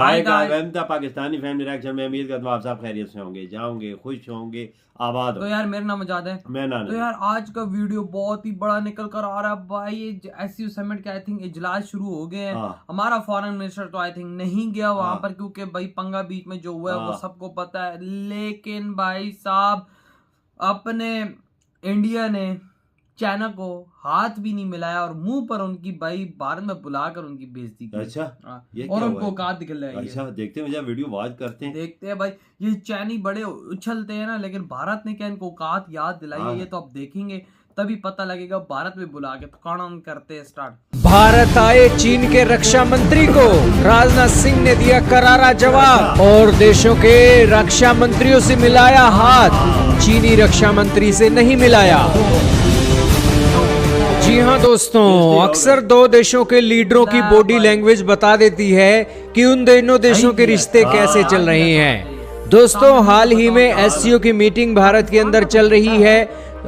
Hi guys, Pakistani family reaction में उम्मीद करता हूँ आप सब खैरियत से होंगे, जाओगे, खुश होंगे, आबाद तो यार मेरा नाम आजाद है। मैं नाना। तो यार आज का वीडियो बहुत ही बड़ा निकल कर आ रहा है भाई। एससीओ समिट के आई थिंक इजलास शुरू हो गए हैं। हमारा फॉरेन मिनिस्टर तो आई थिंक नहीं गया वहां पर, क्योंकि भाई पंगा बीच में जो हुआ है वो सबको पता है। लेकिन भाई साहब अपने इंडिया ने चाइना को हाथ भी नहीं मिलाया और मुंह पर उनकी भाई भारत में बुलाकर उनकी बेइज्जती की। अच्छा, ये और उनको औकात दिखल रही है। अच्छा, देखते हैं मुझे वीडियो वॉच करते हैं, देखते हैं भाई। ये चाइनी बड़े उछलते हैं ना, लेकिन भारत ने क्या इनको औकात याद दिलाई है ये तो अब देखेंगे, तभी पता लगेगा। भारत में बुला के कानून करते हैं स्टार्ट। भारत आए चीन के रक्षा मंत्री को राजनाथ सिंह ने दिया करारा जवाब और देशों के रक्षा मंत्रियों से मिलाया हाथ, चीनी रक्षा मंत्री से नहीं मिलाया। जी हाँ दोस्तों, अक्सर दो देशों के लीडरों की बॉडी लैंग्वेज बता देती है कि उन दोनों देशों के रिश्ते कैसे चल रहे हैं। दोस्तों, हाल ही में एससीओ की मीटिंग भारत के अंदर चल रही है।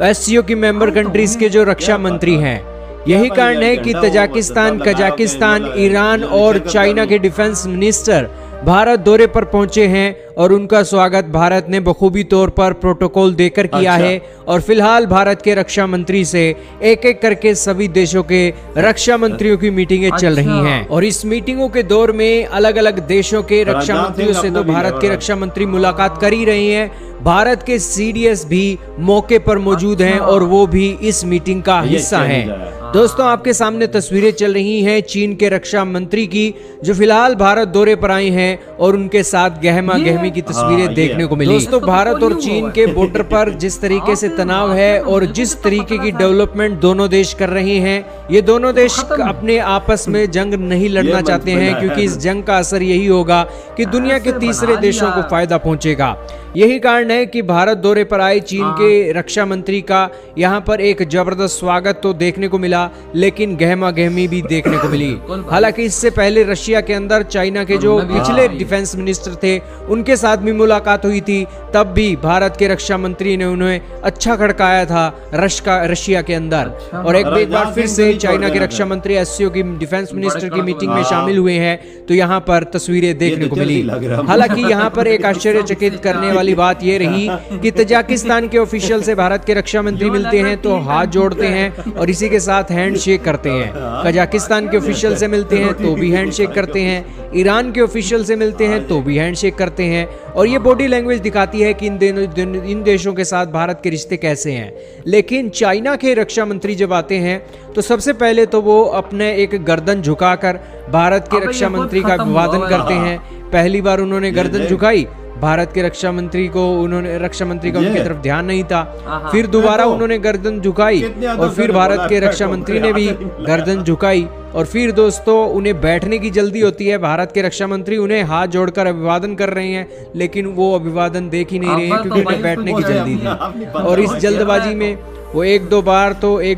एससीओ की मेंबर कंट्रीज के जो रक्षा मंत्री हैं, यही कारण है कि तजाकिस्तान, कजाकिस्तान, ईरान और चाइना के डिफेंस मिनिस्टर भारत दौरे पर पहुंचे हैं और उनका स्वागत भारत ने बखूबी तौर पर प्रोटोकॉल देकर किया है। और फिलहाल भारत के रक्षा मंत्री से एक एक करके सभी देशों के रक्षा मंत्रियों की मीटिंगें चल रही हैं। और इस मीटिंगों के दौर में अलग अलग देशों के रक्षा मंत्रियों से तो भारत के रक्षा मंत्री मुलाकात कर ही रहे हैं। भारत के सीडीएस भी मौके पर मौजूद हैं और वो भी इस मीटिंग का हिस्सा हैं। दोस्तों, आपके सामने तस्वीरें चल रही हैं चीन के रक्षा मंत्री की, जो फिलहाल भारत दौरे पर आए हैं और उनके साथ गहमा गहमी की तस्वीरें देखने को मिली। दोस्तों, भारत और चीन के बॉर्डर पर जिस तरीके से तनाव है और जिस तरीके की डेवलपमेंट दोनों देश कर रहे हैं, ये दोनों देश अपने आपस में जंग नहीं लड़ना चाहते हैं, क्योंकि इस जंग का असर यही होगा कि दुनिया के तीसरे देशों को फायदा पहुंचेगा। यही कारण है कि भारत दौरे पर आए चीन के रक्षा मंत्री का यहाँ पर एक जबरदस्त स्वागत तो देखने को मिला, लेकिन गहमा गहमी भी देखने को मिली। हालांकि इससे पहले रशिया के अंदर चाइना के जो पिछले डिफेंस मिनिस्टर थे उनके साथ भी मुलाकात हुई थी, तब भी भारत के रक्षा मंत्री ने उन्हें अच्छा खड़काया था रशिया के अंदर। और एक बार फिर से चाइना के रक्षा मंत्री एससीओ की डिफेंस मिनिस्टर की मीटिंग में शामिल हुए हैं, तो यहाँ पर तस्वीरें देखने को मिली। हालांकि यहाँ पर एक आश्चर्यचकित करने वाली बात यह रही कि तजाकिस्तान के ऑफिशियल से भारत के रक्षा मंत्री मिलते हैं तो हाथ जोड़ते हैं और इसी के साथ हैंडशेक करते हैं। कजाकिस्तान के ऑफिशियल से मिलते हैं तो भी हैंडशेक करते हैं। ईरान के ऑफिशियल से मिलते हैं तो भी हैंडशेक करते हैं। और ये बॉडी लैंग्वेज दिखाती है कि इन देशों के साथ भारत के रिश्ते कैसे हैं। लेकिन चाइना के रक्षा मंत्री जब आते हैं तो सबसे पहले तो वो अपने एक गर्दन झुकाकर भारत के रक्षा मंत्री का अभिवादन करते हैं। पहली बार उन्होंने गर्दन झुकाई, भारत के रक्षा मंत्री का उनकी तरफ ध्यान नहीं था। फिर दोबारा उन्होंने गर्दन झुकाई और फिर भारत के रक्षा मंत्री ने भी गर्दन झुकाई। और फिर दोस्तों, उन्हें बैठने की जल्दी होती है। भारत के रक्षा मंत्री उन्हें हाथ जोड़कर अभिवादन कर रहे हैं, लेकिन वो अभिवादन देख ही नहीं रहे हैं क्योंकि उन्हें बैठने की जल्दी थी। और इस जल्दबाजी में वो एक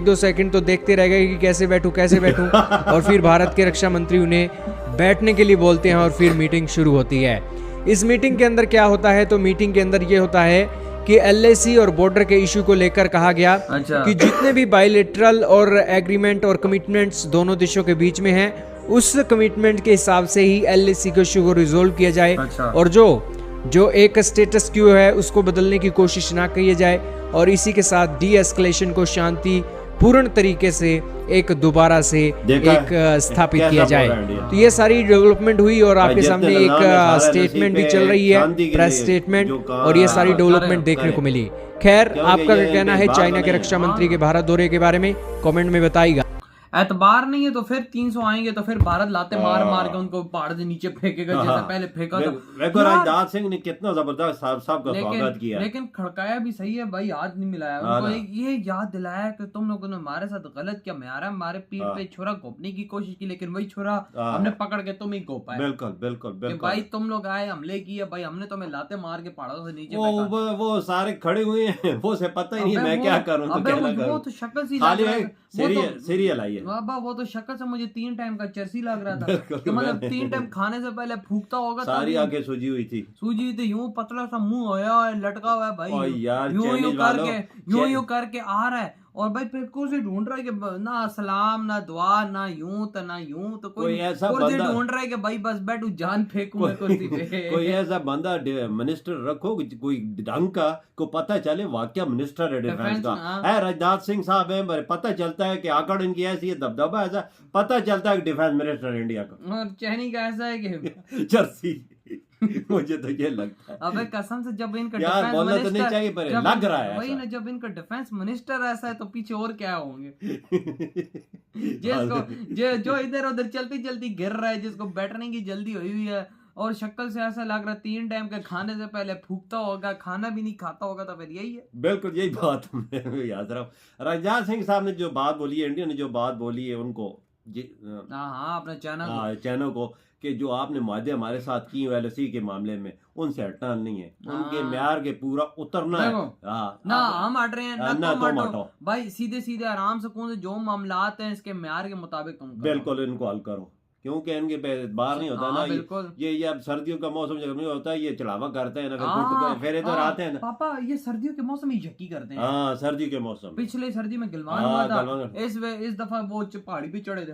दो सेकंड तो देखते रह गए कि कैसे बैठूं। और फिर भारत के रक्षा मंत्री उन्हें बैठने के लिए बोलते हैं और फिर मीटिंग शुरू होती है। इस मीटिंग के अंदर क्या होता है, तो मीटिंग के अंदर ये होता है कि एलएसी और बॉर्डर के इशू को लेकर कहा गया कि जितने भी बायलैटरल और एग्रीमेंट और कमिटमेंट्स दोनों देशों के बीच में हैं, उस कमिटमेंट के हिसाब से ही एलएसी के इशू को रिजोल्व किया जाए। और जो एक स्टेटस क्यू है उसको बदलने की कोशिश ना की जाए और इसी के साथ डी एस्केलेशन को शांति पूर्ण तरीके से दोबारा से स्थापित किया जाए। तो ये सारी डेवलपमेंट हुई और आपके सामने एक स्टेटमेंट भी चल रही है, प्रेस स्टेटमेंट, और ये सारी डेवलपमेंट देखने को मिली। खैर, आपका क्या कहना है चाइना के रक्षा मंत्री के भारत दौरे के बारे में, कमेंट में बताइएगा। एतबार नहीं है तो फिर 300 आएंगे तो फिर भारत लाते मार के उनको पहाड़ से नीचे फेंकेगा, जैसे पहले फेंका था। राजनाथ सिंह ने कितना जबरदस्त सबका स्वागत किया, लेकिन खड़काया भी सही है भाई, हाथ नहीं मिलाया उनको। ये याद दिलाया कि तुम लोगों ने हमारे साथ गलत किया, हमारे पीठ पे छुरा घोपने की कोशिश की, लेकिन वही छुरा हमने पकड़ के तुम ही घोपा। बिल्कुल भाई, तुम लोग आए, हमले किए भाई, हमने तुम्हें लाते मार के पहाड़ों से नीचे फेंका। वो सारे खड़े हुए हैं, वो से पता ही नहीं मैं क्या करूं। वो तो शक्ल सी सीरियल आई है बाबा, वो तो शक्ल से मुझे 3 टाइम का चर्सी लग रहा था कि मतलब 3 टाइम खाने से पहले फूकता होगा। सारी आंखें सूजी हुई थी, यूं पतला सा मुंह होया है, लटका हुआ है भाई, यूं करके आ रहा है। और भाई फिर कुर्सी ढूंढ रहा है कि ना सलाम ना दुआ ना यूं तो कोई ऐसा कुर्सी बंदा ढूंढ रहा है कि भाई बस बैठू जान फेंकू मैं कुर्सी पे। कोई ऐसा बंदा मिनिस्टर रखो कोई ढंग का, को पता चले वाकया मिनिस्टर है डिफेंस का है। राजनाथ सिंह साहब है, पता चलता है कि आकड़ इनकी ऐसी है, दबदबा ऐसा पता चलता है कि डिफेंस मिनिस्टर इंडिया का। और चैनी का ऐसा है कि जर्सी मुझे तो ये लगता है। अबे कसम से जब इनका यार बोलना तो नहीं चाहिए पर लग रहा है वही ना, जब इनका डिफेंस मिनिस्टर ऐसा है तो पीछे और क्या होंगे। जिसको जो इधर उधर चलती चलती गिर रहा है, जिसको बैठने की जल्दी हुई है, और शक्ल से ऐसा लग रहा है 3 टाइम के खाने से पहले फूकता होगा, खाना भी नहीं खाता होगा, तो फिर यही है। बिल्कुल यही बात मैं याद रहा हूँ। राजनाथ सिंह साहब ने जो बात बोली है, इंडिया ने जो बात बोली है उनको हाँ अपना चैनल को कि जो आपने मुआहदे हमारे साथ की एलएसी के मामले में, उनसे हटना नहीं है, उनके म्यार के पूरा उतरना है। ना हम हट रहे हैं ना तुम हटो भाई, सीधे सीधे आराम से कौन से जो मामलात हैं इसके म्यार के मुताबिक तुम बिल्कुल इनको हल करो, क्योंकि इनके बाहर नहीं होता ना। बिल्कुल ये अब सर्दियों का मौसम जब नहीं होता है, ये चढ़ावा करते हैं ना, फिर इधर आते हैं ना। पापा ये सर्दियों के मौसम में यकी करते हैं। हाँ सर्दी के मौसम, पिछले सर्दी में गिलवान हुआ था, इस दफा वो पहाड़ी पे चढ़े थे,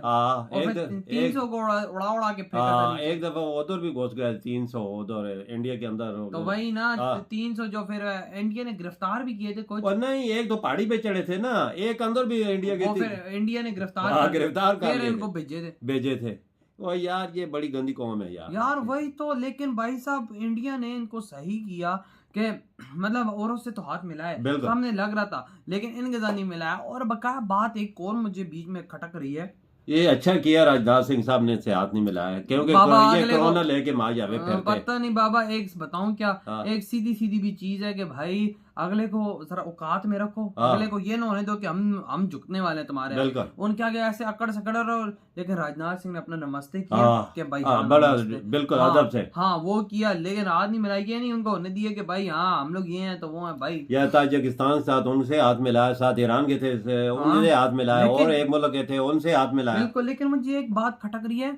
300 को उड़ा के फेंका था। एक दफा उधर भी घुस गया 300 उधर इंडिया के अंदर। तो वही ना 300 जो फिर इंडिया ने गिरफ्तार भी किए थे कुछ, और नहीं एक तो पहाड़ी पे चढ़े थे ना, एक अंदर भी इंडिया के, फिर इंडिया ने गिरफ्तार कर इनको भेजे थे। ओ यार ये बड़ी गंदी कौम है यार वही तो। लेकिन भाई साहब इंडिया ने इनको सही किया कि मतलब औरों से तो हाथ मिलाया, सामने लग रहा था, लेकिन इनके साथ नहीं मिलाया। और बकाया बात एक और मुझे बीच में खटक रही है, ये अच्छा किया राजनाथ सिंह साहब ने से हाथ नहीं मिलाया, क्योंकि ये कोरोना लेके मार जावे फिरते। पता नहीं बाबा, एक बताऊं क्या, एक सीधी सीधी भी चीज है कि भाई अगले को जरा औकात में रखो, अगले को ये ना होने दो कि हम झुकने वाले तुम्हारे। उनके आगे ऐसे अकड़ सकड़ रहो। लेकिन राजनाथ सिंह ने अपना नमस्ते किया कि भाई बड़ा बिल्कुल अदब से, हाँ वो किया, लेकिन हाथ नहीं मिलाई, ये नहीं उनको होने दिए कि भाई हाँ हम लोग ये हैं तो वो है भाई। या ताजिकिस्तान के साथ उनसे हाथ मिलाया, साथ ईरान के थे उनसे हाथ मिलाया, और एक मुल्क के थे उनसे हाथ मिलाया। बिल्कुल, लेकिन मुझे एक बात खटक रही है,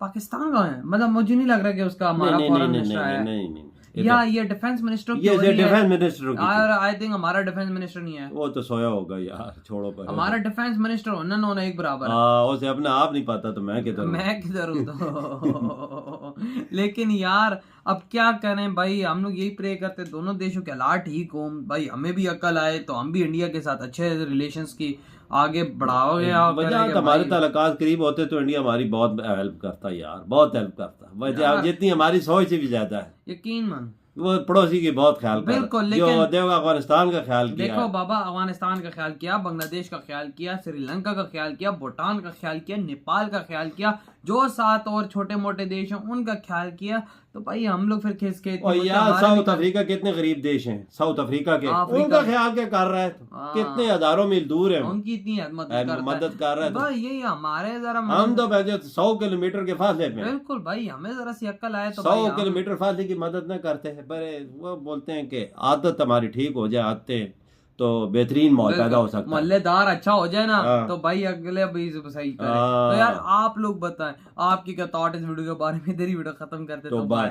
पाकिस्तान का है, मतलब मुझे नहीं लग रहा कि उसका हमारा फॉरेन मिनिस्टर है या ये डिफेंस मिनिस्टर की, ये डिफेंस मिनिस्टर और आई थिंक हमारा डिफेंस मिनिस्टर नहीं है, वो तो सोया होगा यार, छोड़ो पर हमारा डिफेंस मिनिस्टर होना ना एक बराबर है। उसे अपने आप नहीं पता तो मैं किधर हूँ तो लेकिन यार अब क्या करें भाई, हम लोग यही प्रे करते दोनों देशों के हालात ठीक हो भाई, हमें भी अकल आए तो हम भी इंडिया के साथ अच्छे रिलेशंस की आगे बढ़ाओगे। हमारे ताल्लुकात करीब होते तो इंडिया हमारी बहुत हेल्प करता यार, बहुत हेल्प करता, जितनी हमारी सोच से भी ज्यादा है, यकीन मान। वो पड़ोसी की बहुत ख्याल कर, बिल्कुल, लेकिन देखो अफगानिस्तान का ख्याल किया, देखो बाबा अफगानिस्तान का ख्याल किया, बांग्लादेश का ख्याल किया, श्रीलंका का ख्याल किया, भूटान का ख्याल किया, नेपाल का ख्याल किया, जो 7 और छोटे मोटे देश हैं उनका ख्याल किया, तो भाई हम लोग फिर खिसके। और यार साउथ अफ्रीका कितने गरीब देश हैं, साउथ अफ्रीका के, उनका ख्याल क्या कर रहा है, कितने हजारों मील दूर है, उनकी इतनी मदद कर रहा है भाई, यही हमारे जरा हम तो 100 किलोमीटर के फासले में। बिल्कुल भाई, हमें जरा सी अक्ल आए तो 100 किलोमीटर फासले की मदद न करते हैं, पर वो बोलते हैं कि आदत हमारी ठीक हो जाए, आते हैं तो बेहतरीन माहौल पैदा हो सकता है, मोहल्लेदार अच्छा हो जाए ना तो भाई अगले भी सही करे। तो यार आप लोग बताएं आपकी क्या थॉट इस वीडियो के बारे में, इधर ही वीडियो खत्म करते तो बाय।